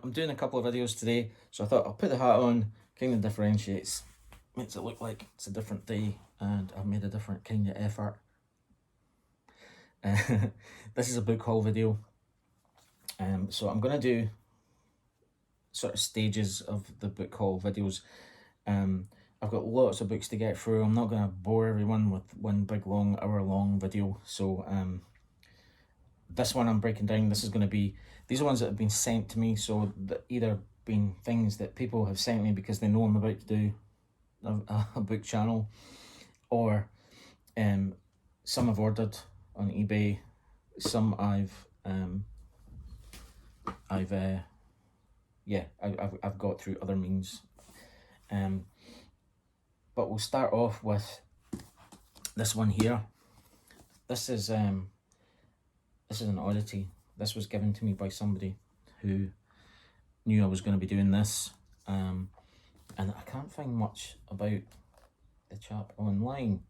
I'm doing a couple of videos today, so I thought I'll put the hat on, kind of differentiates, makes it look like it's a different day and I've made a different kind of effort. This is a book haul video, so I'm going to do sort of stages of the book haul videos. I've got lots of books to get through. I'm not going to bore everyone with one big long hour-long video, so this one I'm breaking down, this is going to be, these are ones that have been sent to me, so that either been things that people have sent me because they know I'm about to do a book channel, or some I've ordered on eBay, some I've got through other means. But we'll start off with this one here. This is an oddity. This was given to me by somebody who knew I was going to be doing this, and I can't find much about the chap online.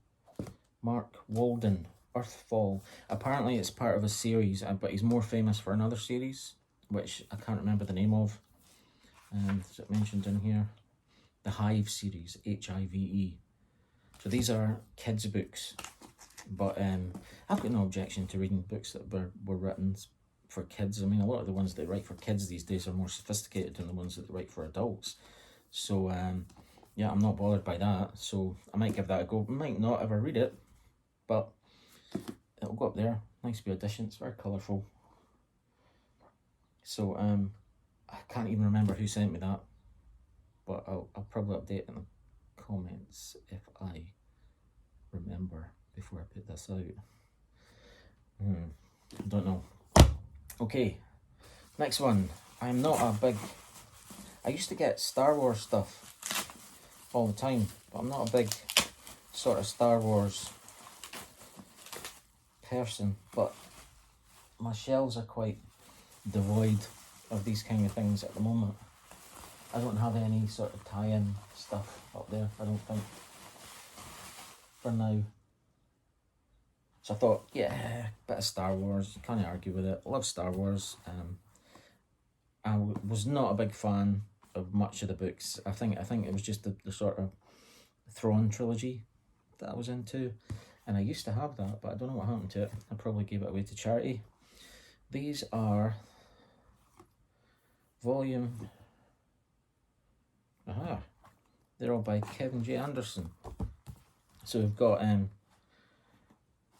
Mark Walden, Earthfall. Apparently it's part of a series, but he's more famous for another series, which I can't remember the name of. Is it mentioned in here? The Hive series, Hive. So these are kids' books, but I've got no objection to reading books that were written for kids. I mean, a lot of the ones they write for kids these days are more sophisticated than the ones that they write for adults. So yeah, I'm not bothered by that. So I might give that a go. I might not ever read it, but it'll go up there. Nice wee edition. It's very colourful. So I can't even remember who sent me that, but I'll probably update in the comments if I remember before I put this out. I don't know. Okay, next one. I'm not a big... I used to get Star Wars stuff all the time, but I'm not a big sort of Star Wars person, but my shelves are quite devoid of these kind of things at the moment. I don't have any sort of tie-in stuff up there, I don't think, for now. So I thought, yeah, bit of Star Wars, can't argue with it. I love Star Wars. I was not a big fan of much of the books. I think it was just the sort of Thrawn trilogy that I was into, and I used to have that, but I don't know what happened to it. I probably gave it away to charity. These are volume... they're all by Kevin J. Anderson. So we've got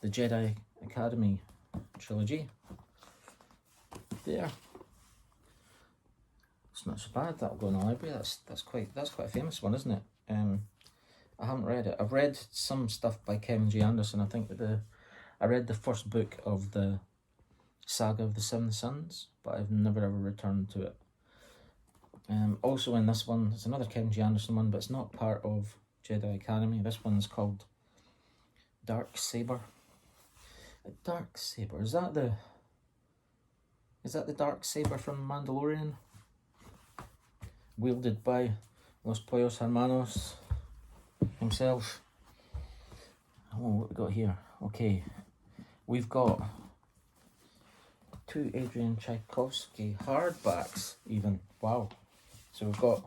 the Jedi Academy trilogy there. It's not so bad. That'll go in the library. That's quite a famous one, isn't it? I haven't read it. I've read some stuff by Kevin J. Anderson. I think I read the first book of the Saga of the Seven Sons, but I've never ever returned to it. Also in this one, it's another Kevin J. Anderson one, but it's not part of Jedi Academy. This one's called Dark Saber. Dark Saber, is that the Dark Saber from Mandalorian? Wielded by Los Pollos Hermanos himself. Oh, what we got here? Okay, we've got 2 Adrian Tchaikovsky hardbacks even. Wow. So we've got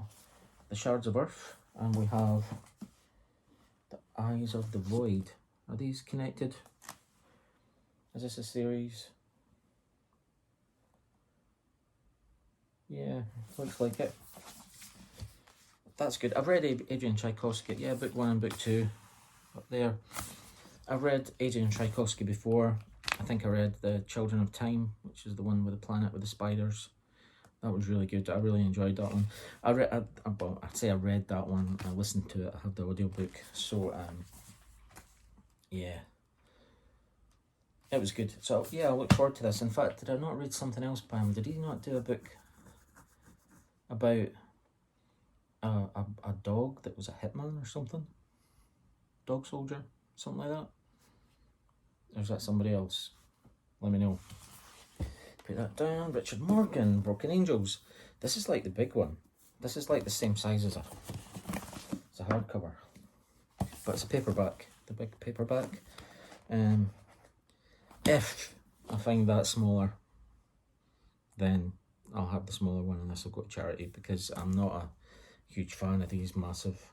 the Shards of Earth, and we have the Eyes of the Void. Are these connected? Is this a series? Yeah, looks like it. That's good. I've read Adrian Tchaikovsky. Yeah, book 1 and book 2 up there. I've read Adrian Tchaikovsky before. I think I read The Children of Time, which is the one with the planet with the spiders. That was really good. I really enjoyed that one. I'd say I read that one. I listened to it. I have the audiobook. So, yeah. It was good. So, yeah, I look forward to this. In fact, did I not read something else by him? Did he not do a book about a dog that was a hitman or something? Dog soldier? Something like that? Or is that somebody else? Let me know. Put that down. Richard Morgan, Broken Angels. This is like the big one. This is like the same size as a hardcover, but it's a paperback. The big paperback. If I find that smaller, then I'll have the smaller one and this will go to charity, because I'm not a huge fan of these massive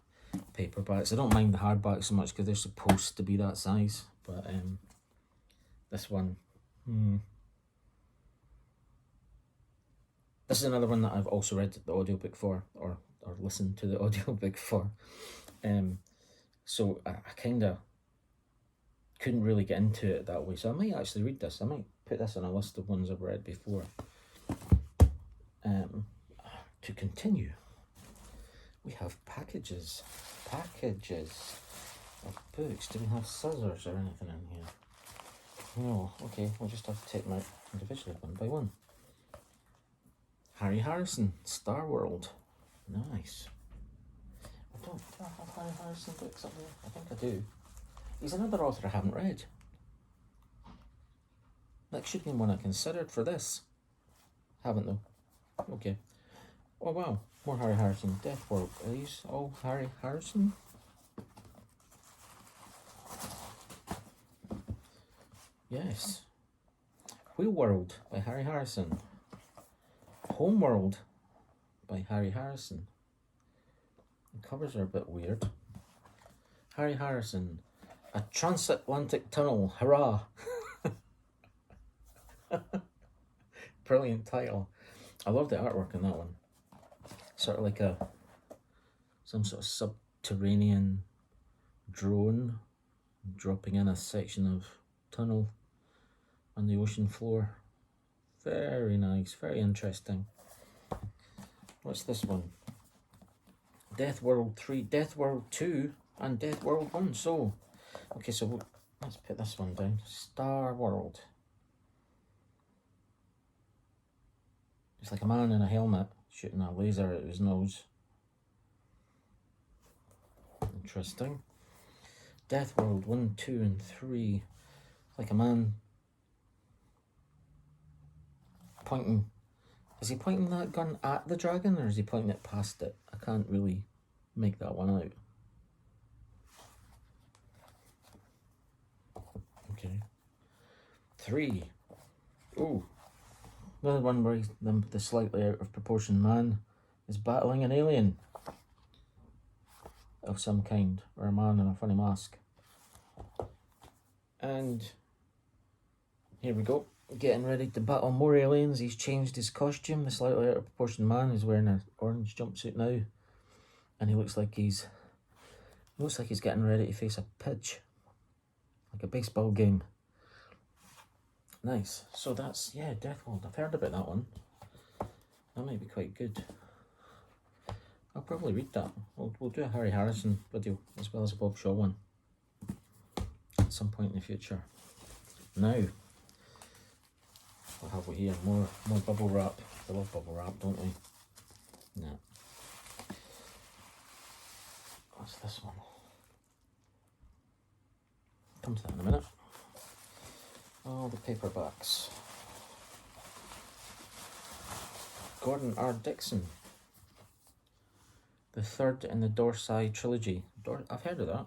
paperbacks. I don't mind the hardbacks so much because they're supposed to be that size, but this one, this is another one that I've also read the audiobook for, or listened to the audiobook for. So I kind of couldn't really get into it that way. So I might actually read this. I might put this on a list of ones I've read before. To continue, we have packages of books. Do we have scissors or anything in here? No. Okay, we'll just have to take them out individually one by one. Harry Harrison, Star World. Nice. Do I have Harry Harrison books up there? I think I do. He's another author I haven't read. That should be one I considered for this. Haven't though. Okay. Oh wow, more Harry Harrison. Death World. Are these all Harry Harrison? Yes. Wheel World by Harry Harrison. Homeworld by Harry Harrison. The covers are a bit weird. Harry Harrison. A Transatlantic Tunnel. Hurrah! Brilliant title. I love the artwork in that one. Sort of like some sort of subterranean drone dropping in a section of tunnel on the ocean floor. Very nice, very interesting. What's this one? Death World 3, Death World 2 and Death World 1. So, okay, so let's put this one down. Star World. It's like a man in a helmet shooting a laser at his nose. Interesting. Death World 1, 2 and 3. It's like a man pointing. Is he pointing that gun at the dragon or is he pointing it past it? I can't really make that one out. Okay. 3. Oh. Another one where the slightly out of proportion man is battling an alien of some kind, or a man in a funny mask. And here we go, getting ready to battle more aliens. He's changed his costume. The slightly out of proportion man is wearing an orange jumpsuit now, and he looks like he's getting ready to face a pitch, like a baseball game. Nice. So that's, yeah, Death World. I've heard about that one. That might be quite good. I'll probably read that. We'll do a Harry Harrison video as well as a Bob Shaw one at some point in the future. Now, what have we here? More bubble wrap. We love bubble wrap, don't we? No. What's this one? Come to that in a minute. Oh, the paperbacks. Gordon R. Dixon. The third in the Dorsai Trilogy. I've heard of that.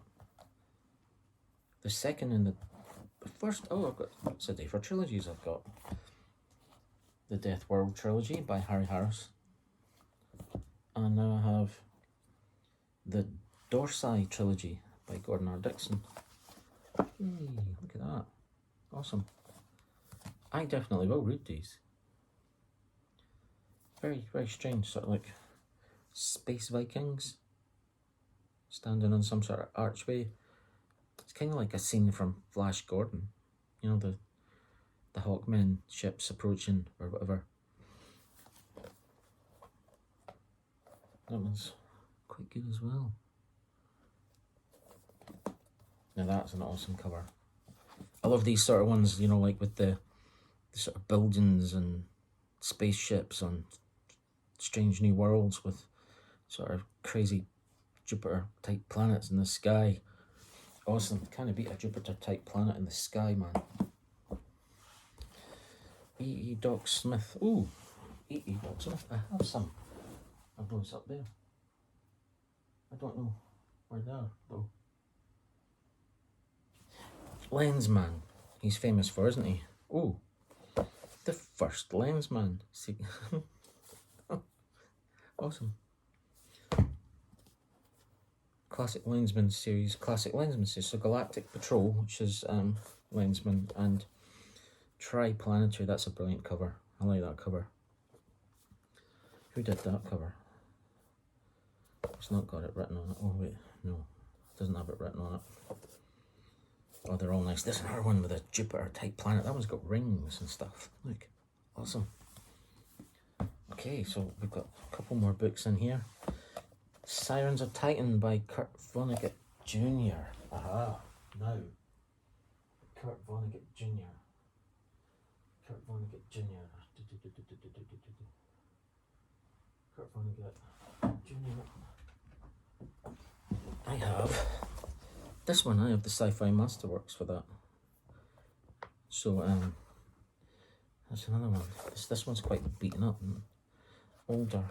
The second in the first. Oh, I've got. It's a day for trilogies. I've got the Death World Trilogy by Harry Harris. And now I have the Dorsai Trilogy by Gordon R. Dixon. Hey, look at that. Awesome. I definitely will read these. Very, very strange, sort of like space Vikings standing on some sort of archway. It's kind of like a scene from Flash Gordon. You know, the Hawkmen ships approaching or whatever. That one's quite good as well. Now that's an awesome cover. I love these sort of ones, you know, like with the sort of buildings and spaceships on strange new worlds with sort of crazy Jupiter-type planets in the sky. Awesome. Kind of beat a Jupiter-type planet in the sky, man. E. Doc Smith. Ooh, E. Doc Smith. I have some of those up there. I don't know where they are, though. Lensman. He's famous for, isn't he? Oh, the first Lensman. See, Awesome. Classic Lensman series. So Galactic Patrol, which is Lensman, and Triplanetary. That's a brilliant cover. I like that cover. Who did that cover? It's not got it written on it. Oh wait, no, it doesn't have it written on it. Oh, they're all nice. This is another one with a Jupiter type planet. That one's got rings and stuff. Look, awesome. Okay, so we've got a couple more books in here. Sirens of Titan by Kurt Vonnegut Jr. Aha, now. Kurt Vonnegut Jr. Kurt Vonnegut Jr. Kurt Vonnegut Jr. I have this one. I have the Sci-Fi Masterworks for that. So that's another one. This one's quite beaten up and older.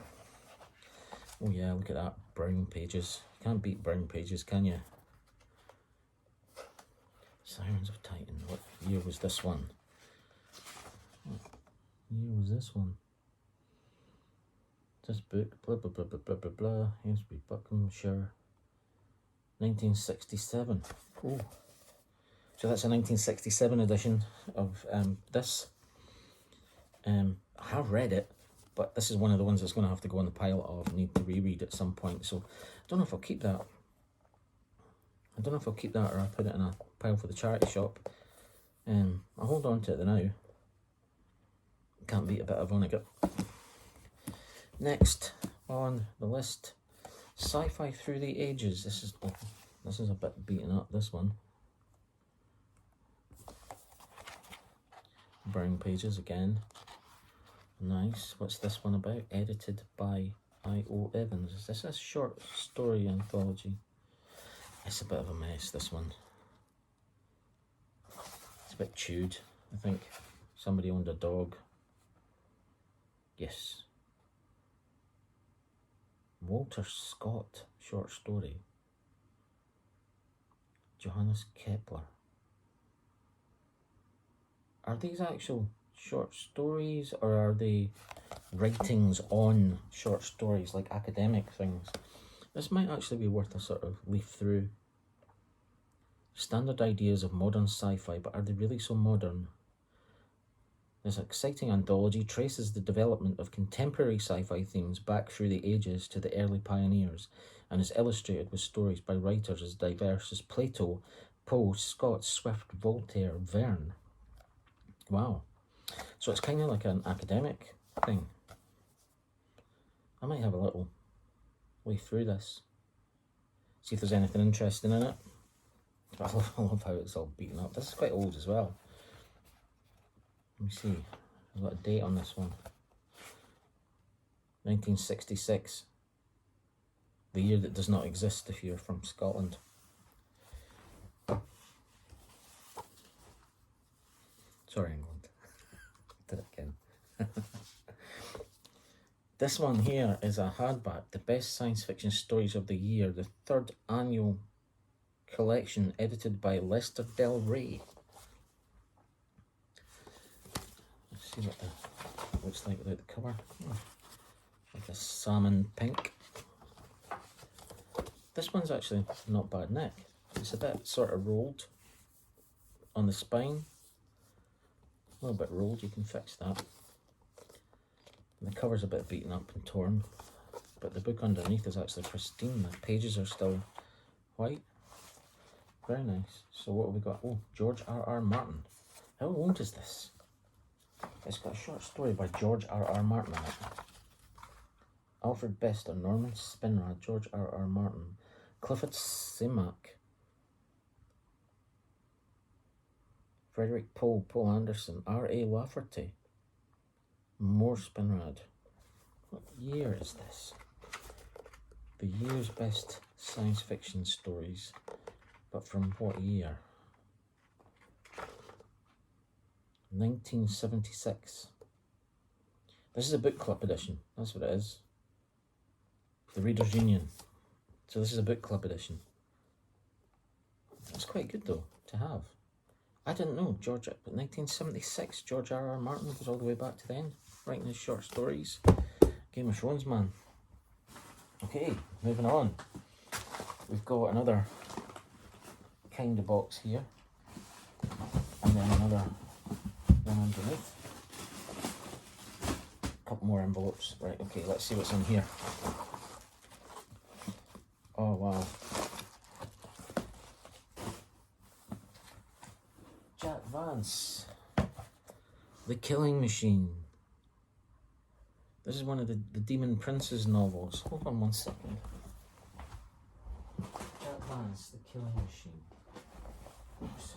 Oh yeah, look at that, brown pages. You can't beat brown pages, can you? Sirens of Titan. What year was this one? What year was this one? This book, blah blah blah blah blah blah blah. Hailsbury, Buckinghamshire, 1967. Oh, so that's a 1967 edition of this. I have read it, but this is one of the ones that's going to have to go on the pile of need to reread at some point. So I don't know if I'll keep that. Or I'll put it in a pile for the charity shop. I'll hold on to it now. Can't beat a bit of Vonnegut. Next on the list, Sci-Fi Through the Ages. This is a bit beaten up, this one. Brown pages again. Nice. What's this one about? Edited by I.O. Evans. Is this a short story anthology? It's a bit of a mess, this one. It's a bit chewed, I think. Somebody owned a dog. Yes. Walter Scott, short story. Johannes Kepler. Are these actual short stories, or are they writings on short stories, like academic things? This might actually be worth a sort of leaf through. Standard ideas of modern sci-fi, but are they really so modern? This exciting anthology traces the development of contemporary sci-fi themes back through the ages to the early pioneers, and is illustrated with stories by writers as diverse as Plato, Poe, Scott, Swift, Voltaire, Verne. Wow. So it's kind of like an academic thing. I might have a little way through this. See if there's anything interesting in it. I love how it's all beaten up. This is quite old as well. Let me see. I've got a date on this one. 1966. The year that does not exist if you're from Scotland. Sorry, England. Did it again. This one here is a hardback, The Best Science Fiction Stories of the Year, the third annual collection, edited by Lester Del Rey. Let's see what it looks like without the cover. Like a salmon pink. This one's actually not bad nick. It's a bit sort of rolled on the spine. A little bit rolled, you can fix that. And the cover's a bit beaten up and torn, but the book underneath is actually pristine. The pages are still white. Very nice. So what have we got? Oh, George R.R. Martin. How old is this? It's got a short story by George R.R. Martin in it. Alfred Bester, Norman Spinrad, George R.R. Martin, Clifford Simak, Frederick Pohl, Paul Anderson, R.A. Lafferty, more Spinrad. What year is this? The year's best science fiction stories, but from what year? 1976. This is a book club edition, that's what it is. The Reader's Union. So this is a book club edition. That's quite good though, to have. I didn't know, but 1976, George R.R. Martin goes all the way back to then, writing his short stories. Game of Thrones man. Okay, moving on. We've got another kind of box here, and then another one underneath. A couple more envelopes. Right, okay, let's see what's in here. Oh, wow. Jack Vance. The Killing Machine. This is one of the Demon Prince's novels. Hold on one second. Jack Vance, The Killing Machine. Oops.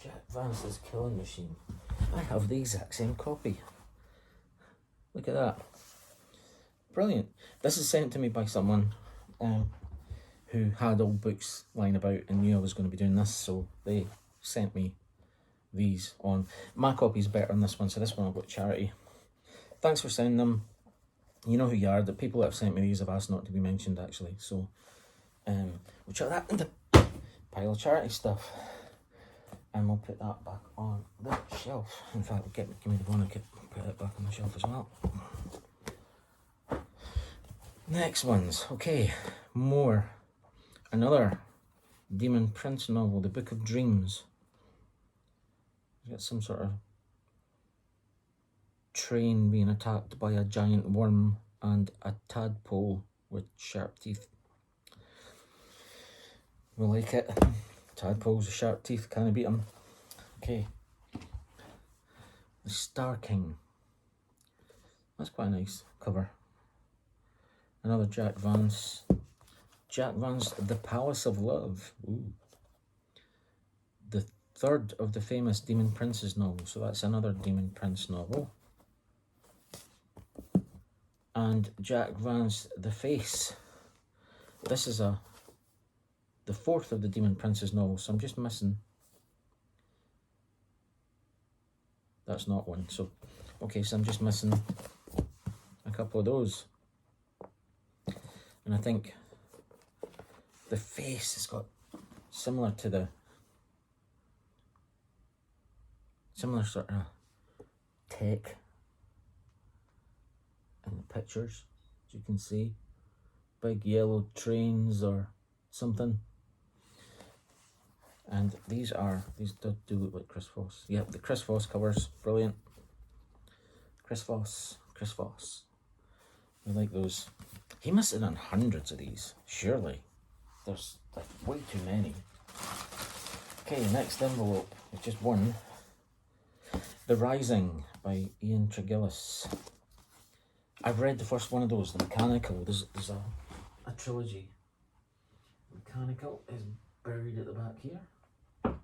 Jack Vance's Killing Machine. I have the exact same copy. Look at that. Brilliant. This is sent to me by someone who had old books lying about and knew I was going to be doing this, so they sent me these on. My copy's better than this one, so this one I'll go to charity. Thanks for sending them. You know who you are. The people that have sent me these have asked not to be mentioned, actually, so we'll chuck that in the pile of charity stuff, and we'll put that back on the shelf. In fact, give me the one I could put it back on the shelf as well. Next ones, okay, more. Another Demon Prince novel, The Book of Dreams. We've got some sort of train being attacked by a giant worm and a tadpole with sharp teeth. We like it. Tadpoles with sharp teeth, can't beat them. Okay. The Star King. That's quite a nice cover. Another Jack Vance. Jack Vance, The Palace of Love. Ooh. The third of the famous Demon Prince's novels. So that's another Demon Prince novel. And Jack Vance, The Face. This is the fourth of the Demon Prince's novels. So I'm just missing. That's not one. So, okay, so I'm just missing a couple of those. And I think The Face has got similar sort of tech in the pictures, as you can see. Big yellow trains or something. And these do look like Chris Voss. Yep, the Chris Voss covers, brilliant. Chris Voss. I like those. He must have done hundreds of these, surely. There's like way too many. Okay, next envelope is just one. The Rising by Ian Tregillis. I've read the first one of those, The Mechanical. There's a trilogy. Mechanical is buried at the back here. Can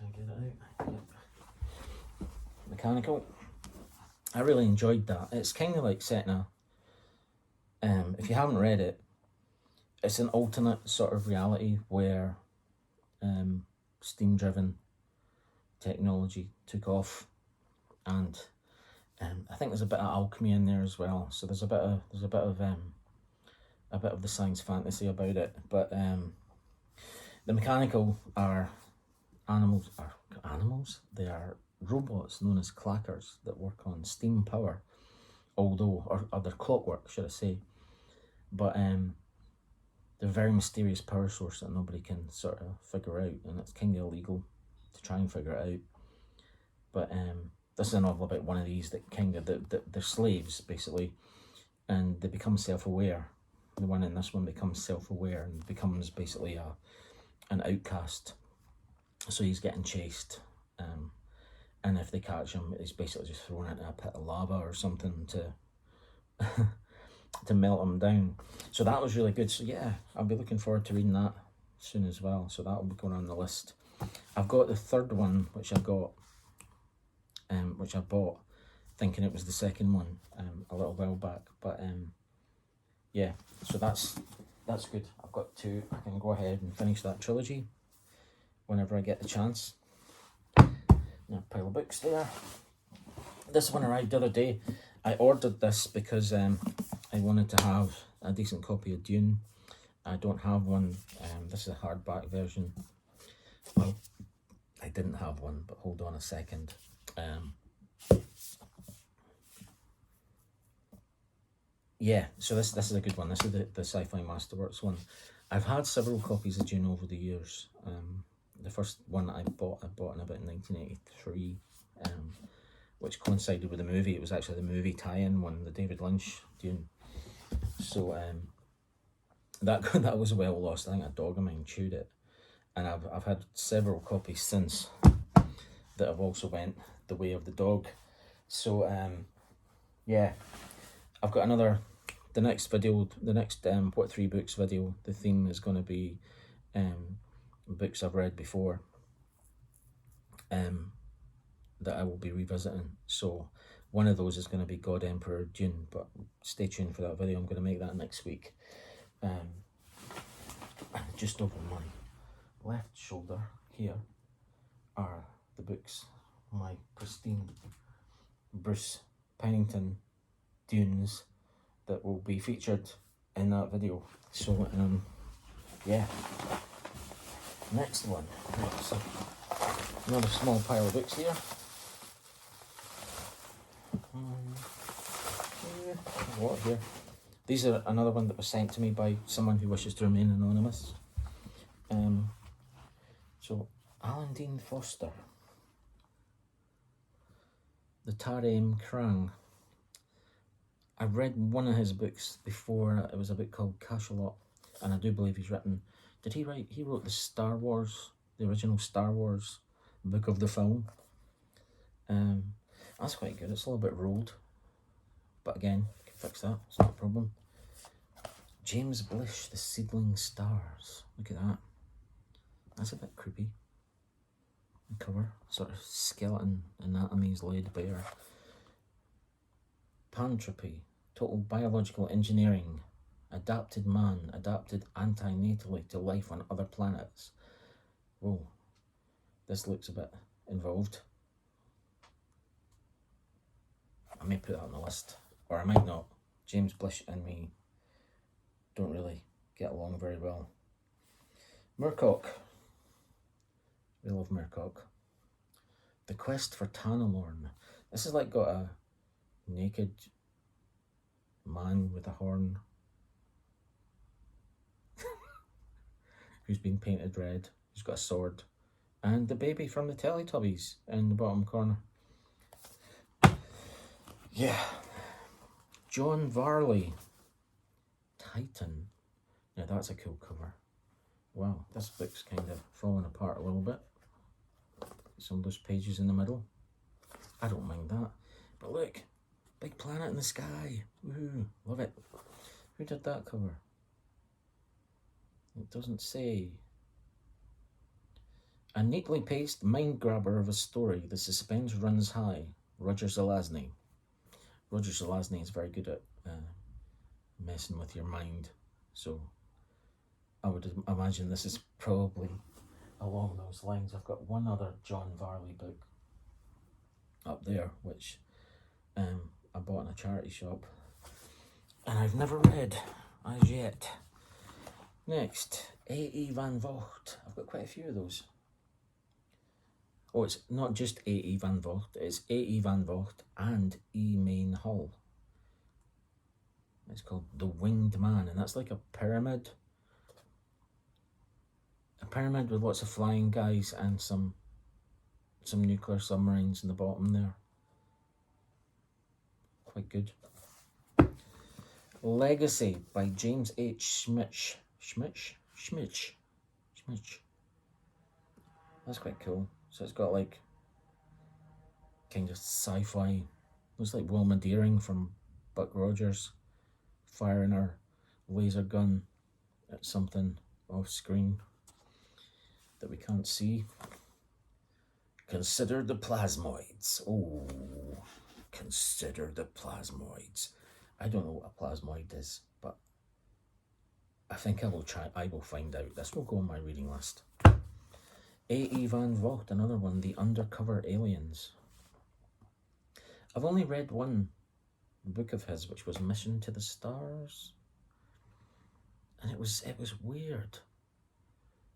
I get it out? Yep. Mechanical. I really enjoyed that. It's kind of like set in a... if you haven't read it, it's an alternate sort of reality where steam-driven technology took off, and I think there's a bit of alchemy in there as well. So there's a bit of the science fantasy about it. But the Mechanical are animals. They are robots known as clackers that work on steam power, or they're clockwork, should I say. But they're a very mysterious power source that nobody can sort of figure out, and it's kind of illegal to try and figure it out. But this is a novel about one of these that they're slaves, basically, and they become self-aware. The one in this one becomes self-aware and becomes basically an outcast. So he's getting chased, and if they catch him, he's basically just thrown into a pit of lava or something to to melt him down. So that was really good. So yeah, I'll be looking forward to reading that soon as well. So that'll be going on the list. I've got the third one, which I bought, thinking it was the second one a little while back. But yeah, so that's good. I've got two. I can go ahead and finish that trilogy whenever I get the chance. A pile of books there. This one arrived the other day. I ordered this because I wanted to have a decent copy of Dune. I don't have one. This is a hardback version. Well, I didn't have one, but hold on a second. Yeah, so this is a good one. This is the Sci-Fi Masterworks one. I've had several copies of Dune over the years. The first one I bought in about 1983, which coincided with the movie. It was actually the movie tie-in one, the David Lynch Dune. So that was well lost. I think a dog of mine chewed it, and I've had several copies since that have also went the way of the dog. So yeah, I've got another. The next video, the next What 3 Books video, the theme is going to be books I've read before that I will be revisiting. So one of those is going to be God Emperor Dune, but stay tuned for that video. I'm going to make that next week. Just over my left shoulder here are the books, my pristine Bruce Pennington Dunes that will be featured in that video. So yeah, next one. So another small pile of books here. What here? These are another one that was sent to me by someone who wishes to remain anonymous. So Alan Dean Foster, The Tarim Krang. I've read one of his books before. It was a book called Cachalot, and I do believe he's written. Did he write? He wrote the Star Wars, the original Star Wars book of the film. That's quite good. It's a little bit rolled, but again, you can fix that. It's not a problem. James Blish, The Seedling Stars. Look at that. That's a bit creepy. The cover, sort of skeleton anatomy is laid bare. Pantropy, Total Biological Engineering, Adapted Man, adapted antinatally to life on other planets. Whoa, this looks a bit involved. I may put that on the list, or I might not. James Blish and me don't really get along very well. Murcock. We love Murcock. The Quest for Tanalorn. This is like got a naked man with a horn who's been painted red, who's got a sword, and the baby from the Teletubbies in the bottom corner. Yeah. John Varley, Titan. Now that's a cool cover. Wow, this book's kind of falling apart a little bit. Some of those pages in the middle. I don't mind that. But look, big planet in the sky. Woohoo, love it. Who did that cover? It doesn't say. A neatly paced mind grabber of a story. The suspense runs high. Roger Zelazny. Roger Zelazny is very good at messing with your mind. So I would imagine this is probably along those lines. I've got one other John Varley book up there, which I bought in a charity shop, and I've never read as yet. Next, E van Vogt. I've got quite a few of those. Oh, it's not just E van Vogt, it's E van Vogt and E Main Hull. It's called The Winged Man, and that's like a pyramid. A pyramid with lots of flying guys and some nuclear submarines in the bottom there. Quite good. Legacy by James H. Schmitch. Schmitch. That's quite cool. So it's got like kind of sci-fi. Looks like Wilma Deering from Buck Rogers firing her laser gun at something off screen that we can't see. Consider the plasmoids. Oh, consider the plasmoids. I don't know what a plasmoid is, but I think I will find out. This will go on my reading list. E van Vogt, another one, The Undercover Aliens. I've only read one book of his, which was Mission to the Stars, and it was weird.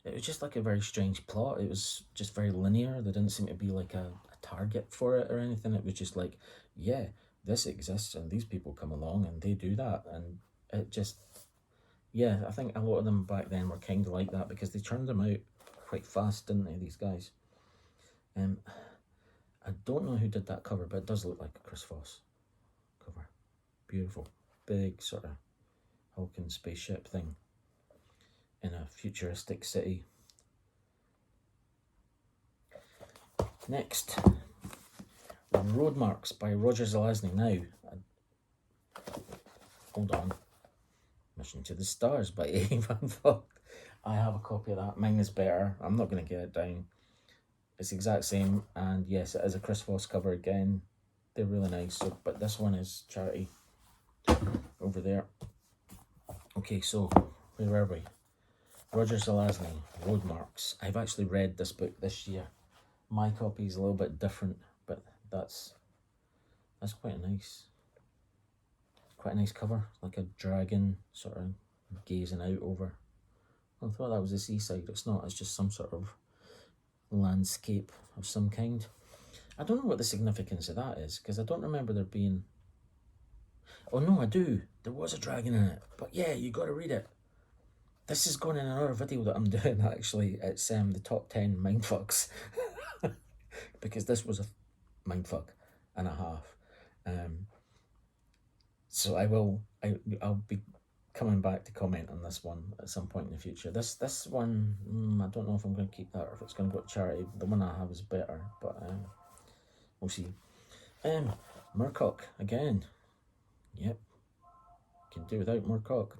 it was just like a very strange plot. It was just very linear. There didn't seem to be like a target for it or anything. It was just like, yeah, this exists and these people come along and they do that. And it just, yeah, I think a lot of them back then were kind of like that because they churned them out quite fast, didn't they, these guys? I don't know who did that cover, but it does look like a Chris Foss cover. Beautiful. Big sort of hulking spaceship thing in a futuristic city. Next, Road Marks by Roger Zelazny. Now, hold on. Mission to the Stars by E van Vogt. I have a copy of that. Mine is better. I'm not going to get it down. It's the exact same, and yes, it is a Chris Foss cover again. They're really nice. So, but this one is charity over there. Okay, so where were we? Roger Zelazny, Road Marks. I've actually read this book this year. My copy is a little bit different, but that's quite nice. Quite a nice cover, like a dragon sort of gazing out over. I thought that was the seaside. It's not. It's just some sort of landscape of some kind. I don't know what the significance of that is, because I don't remember there being... Oh no, I do. There was a dragon in it. But yeah, you got to read it. This is going in another video that I'm doing, actually. It's the top 10 mindfucks. Because this was a mindfuck and a half. So I'll be coming back to comment on this one at some point in the future. This one, I don't know if I'm going to keep that or if it's going to go to charity. The one I have is better, but we'll see. Moorcock again. Yep, can do without Moorcock.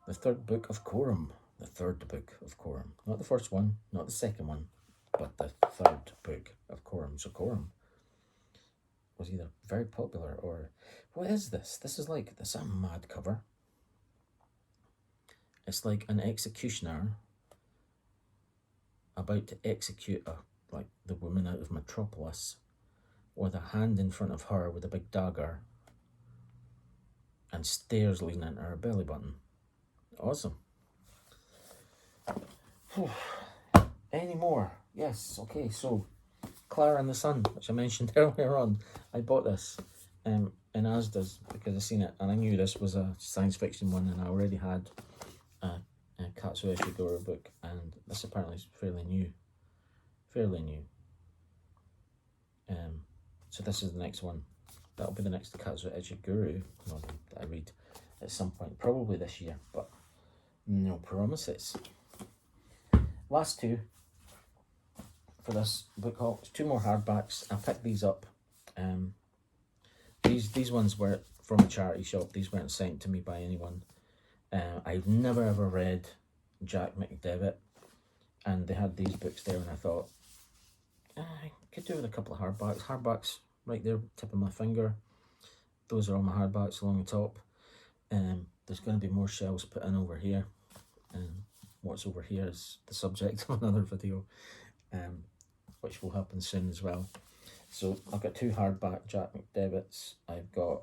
The third book of Quorum. The third book of Quorum. Not the first one, not the second one, but the third book of Quorum. So Quorum was either very popular or... What is this? This is a mad cover. It's like an executioner about to execute the woman out of Metropolis with a hand in front of her with a big dagger and stairs leading into her belly button. Awesome. Any more? Yes, okay, so Clara and the Sun, which I mentioned earlier on. I bought this in Asda's because I seen it and I knew this was a science fiction one, and I already had a Katsuo Ishiguro book, and this apparently is fairly new. So this is the next one. That'll be the next Katsuo Ishiguro novel that I read at some point, probably this year, but no promises. Last two for this book haul. It's two more hardbacks. I picked these up. These ones were from a charity shop. These weren't sent to me by anyone. I've never ever read Jack McDevitt, and they had these books there, and I thought I could do with a couple of hardbacks. Hardbacks right there, tip of my finger. Those are all my hardbacks along the top. There's going to be more shelves put in over here. What's over here is the subject of another video, which will happen soon as well. So I've got two hardback Jack McDevitts. I've got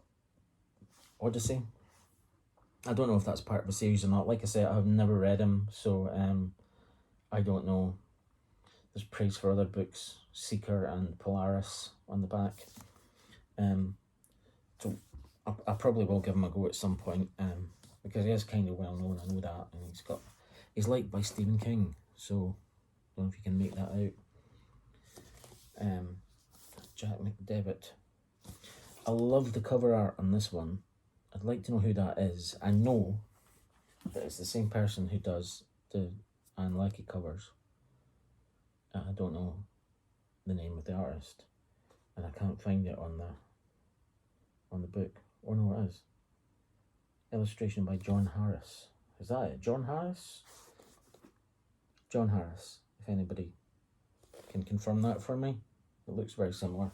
Odyssey. I don't know if that's part of a series or not. Like I said, I've never read him, so I don't know. There's praise for other books, Seeker and Polaris on the back. So I probably will give him a go at some point, because he is kind of well known, I know that, and he's liked by Stephen King, so I don't know if you can make that out. Jack McDevitt. I love the cover art on this one. I'd like to know who that is. I know that it's the same person who does the Anne Leckie covers. I don't know the name of the artist, and I can't find it on the book. Oh no, it is. Illustration by John Harris. Is that it? John Harris? John Harris, if anybody can confirm that for me. It looks very similar.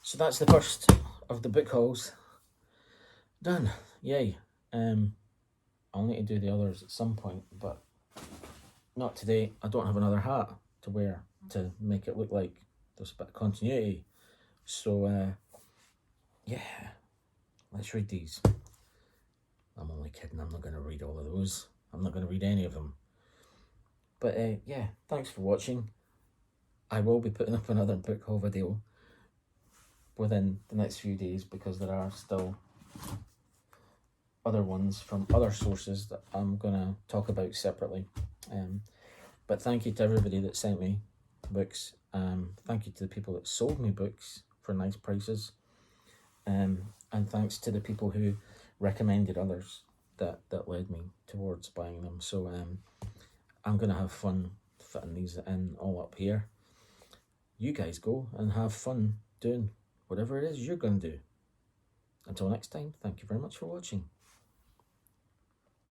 So that's the first of the book hauls done. Yay. I'll need to do the others at some point, but not today. I don't have another hat to wear to make it look like there's a bit of continuity. So yeah, let's read these. I'm only kidding, I'm not going to read all of those. I'm not going to read any of them. But yeah, thanks for watching. I will be putting up another book haul video within the next few days, because there are still other ones from other sources that I'm going to talk about separately. But thank you to everybody that sent me books. Thank you to the people that sold me books for nice prices. And thanks to the people who recommended others that led me towards buying them. So I'm going to have fun fitting these in all up here. You guys go and have fun doing whatever it is you're going to do. Until next time, thank you very much for watching.